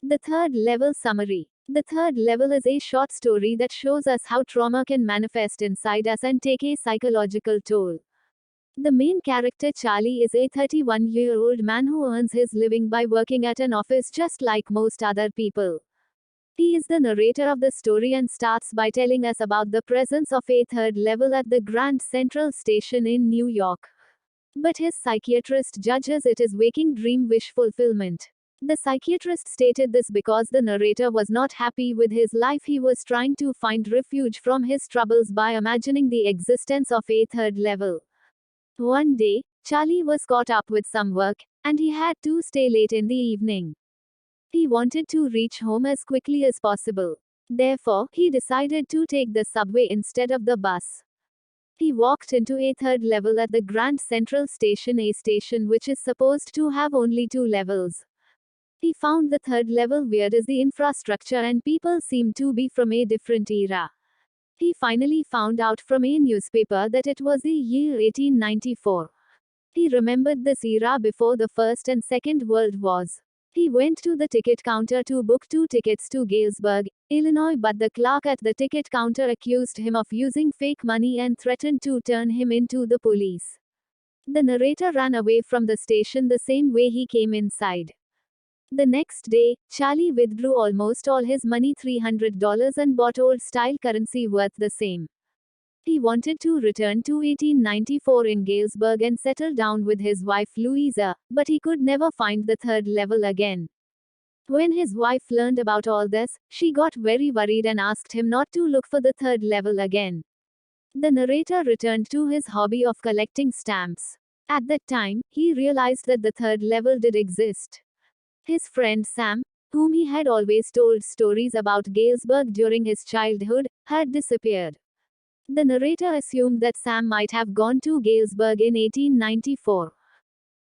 The third level summary. The third level is a short story that shows us how trauma can manifest inside us and take a psychological toll. The main character Charlie is a 31-year-old man who earns his living by working at an office just like most other people. He is the narrator of the story and starts by telling us about the presence of a third level at the Grand Central Station in New York. But his psychiatrist judges it as waking dream wish fulfillment. The psychiatrist stated this because the narrator was not happy with his life. He was trying to find refuge from his troubles by imagining the existence of a third level. One day, Charlie was caught up with some work, and he had to stay late in the evening. He wanted to reach home as quickly as possible. Therefore, he decided to take the subway instead of the bus. He walked into a third level at the Grand Central Station, a station which is supposed to have only 2 levels. He found the third level weird as the infrastructure and people seemed to be from a different era. He finally found out from a newspaper that it was the year 1894. He remembered this era before the First and Second World Wars. He went to the ticket counter to book 2 tickets to Galesburg, Illinois, but the clerk at the ticket counter accused him of using fake money and threatened to turn him into the police. The narrator ran away from the station the same way he came inside. The next day, Charlie withdrew almost all his money, $300, and bought old-style currency worth the same. He wanted to return to 1894 in Galesburg and settle down with his wife Louisa, but he could never find the third level again. When his wife learned about all this, she got very worried and asked him not to look for the third level again. The narrator returned to his hobby of collecting stamps. At that time, he realized that the third level did exist. His friend Sam, whom he had always told stories about Galesburg during his childhood, had disappeared. The narrator assumed that Sam might have gone to Galesburg in 1894.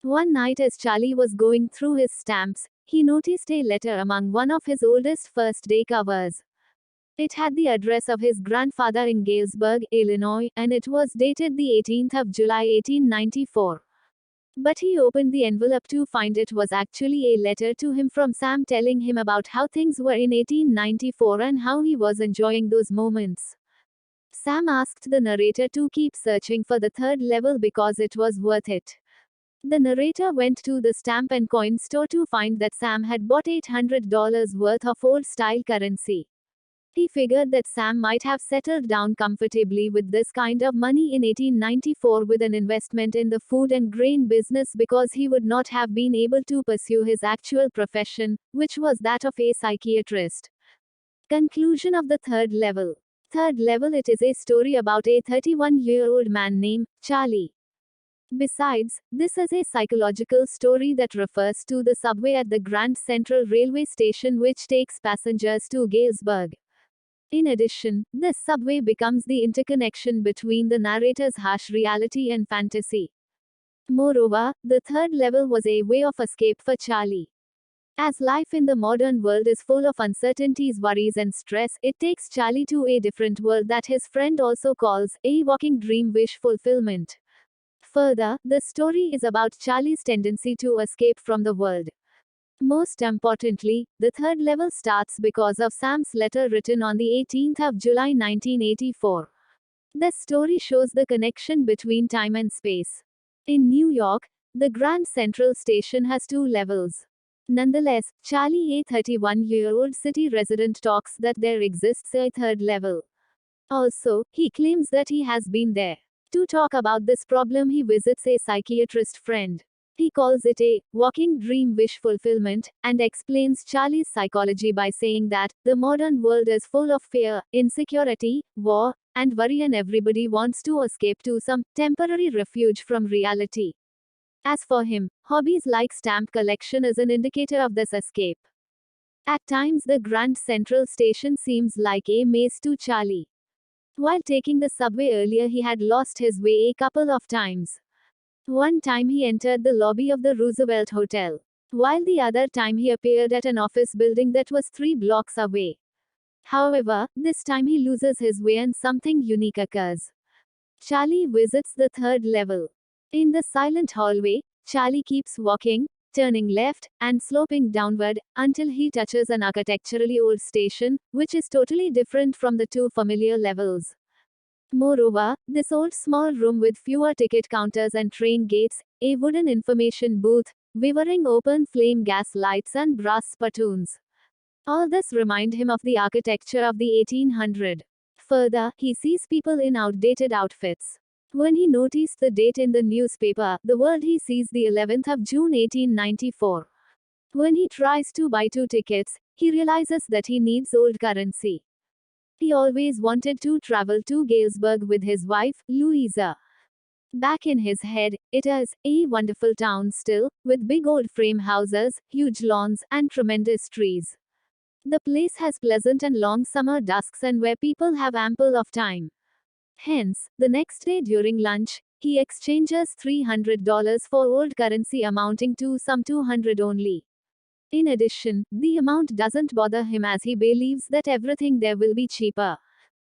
One night, as Charlie was going through his stamps, he noticed a letter among one of his oldest first-day covers. It had the address of his grandfather in Galesburg, Illinois, and it was dated the 18th of July 1894. But he opened the envelope to find it was actually a letter to him from Sam telling him about how things were in 1894 and how he was enjoying those moments. Sam asked the narrator to keep searching for the third level because it was worth it. The narrator went to the stamp and coin store to find that Sam had bought $800 worth of old-style currency. He figured that Sam might have settled down comfortably with this kind of money in 1894 with an investment in the food and grain business because he would not have been able to pursue his actual profession, which was that of a psychiatrist. Conclusion of the third level. Third level. It is a story about a 31-year-old man named Charlie. Besides, this is a psychological story that refers to the subway at the Grand Central Railway Station which takes passengers to Galesburg. In addition, this subway becomes the interconnection between the narrator's harsh reality and fantasy. Moreover, the third level was a way of escape for Charlie. As life in the modern world is full of uncertainties, worries, and stress, it takes Charlie to a different world that his friend also calls a walking dream wish fulfillment. Further, the story is about Charlie's tendency to escape from the world. Most importantly, the third level starts because of Sam's letter written on the 18th of July 1984. This story shows the connection between time and space. In New York, the Grand Central Station has 2 levels. Nonetheless, Charlie, a 31-year-old city resident, talks that there exists a third level. Also, he claims that he has been there. To talk about this problem, he visits a psychiatrist friend. He calls it a walking dream wish fulfillment, and explains Charlie's psychology by saying that the modern world is full of fear, insecurity, war, and worry, and everybody wants to escape to some temporary refuge from reality. As for him, hobbies like stamp collection is an indicator of this escape. At times, the Grand Central Station seems like a maze to Charlie. While taking the subway earlier, he had lost his way a couple of times. One time he entered the lobby of the Roosevelt Hotel, while the other time he appeared at an office building that was 3 blocks away. However, this time he loses his way and something unique occurs. Charlie visits the third level. In the silent hallway, Charlie keeps walking, turning left and sloping downward until he touches an architecturally old station, which is totally different from the two familiar levels. Moreover, this old small room with fewer ticket counters and train gates, a wooden information booth, wavering open flame gas lights and brass spittoons. All this remind him of the architecture of the 1800s. Further, he sees people in outdated outfits. When he noticed the date in the newspaper, the world he sees the 11th of June 1894. When he tries to buy 2 tickets, he realizes that he needs old currency. He always wanted to travel to Galesburg with his wife, Louisa. Back in his head, it is a wonderful town still, with big old frame houses, huge lawns, and tremendous trees. The place has pleasant and long summer dusks and where people have ample of time. Hence, the next day during lunch, he exchanges $300 for old currency amounting to some 200 only. In addition, the amount doesn't bother him as he believes that everything there will be cheaper.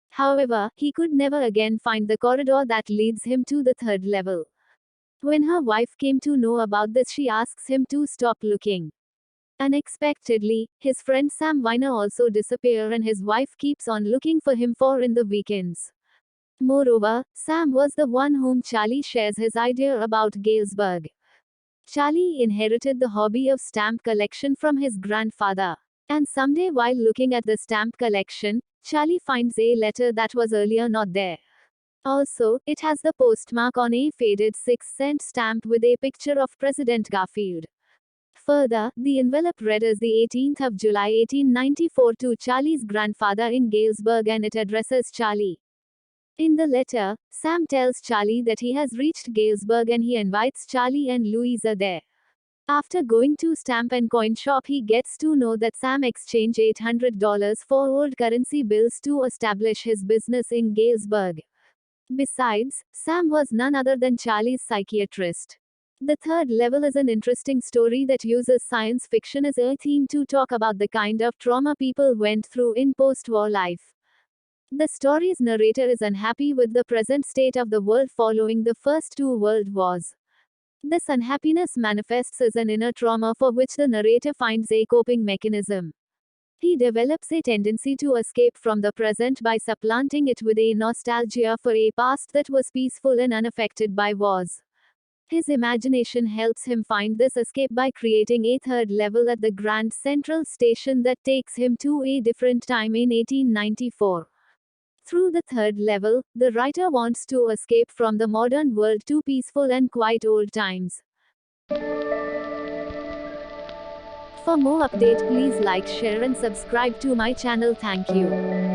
However, he could never again find the corridor that leads him to the third level. When her wife came to know about this, she asks him to stop looking. Unexpectedly, his friend Sam Weiner also disappears and his wife keeps on looking for him for in the weekends. Moreover, Sam was the one whom Charlie shares his idea about Galesburg. Charlie inherited the hobby of stamp collection from his grandfather. And someday while looking at the stamp collection, Charlie finds a letter that was earlier not there. Also, it has the postmark on a faded 6-cent stamp with a picture of President Garfield. Further, the envelope read as the 18th of July 1894 to Charlie's grandfather in Galesburg and it addresses Charlie. In the letter, Sam tells Charlie that he has reached Galesburg and he invites Charlie and Louisa there. After going to stamp and coin shop, he gets to know that Sam exchanged $800 for old currency bills to establish his business in Galesburg. Besides, Sam was none other than Charlie's psychiatrist. The third level is an interesting story that uses science fiction as a theme to talk about the kind of trauma people went through in post-war life. The story's narrator is unhappy with the present state of the world following the first two world wars. This unhappiness manifests as an inner trauma for which the narrator finds a coping mechanism. He develops a tendency to escape from the present by supplanting it with a nostalgia for a past that was peaceful and unaffected by wars. His imagination helps him find this escape by creating a third level at the Grand Central Station that takes him to a different time in 1894. Through the third level, the writer wants to escape from the modern world to peaceful and quiet old times. For more update, please like, share and subscribe to my channel. Thank you.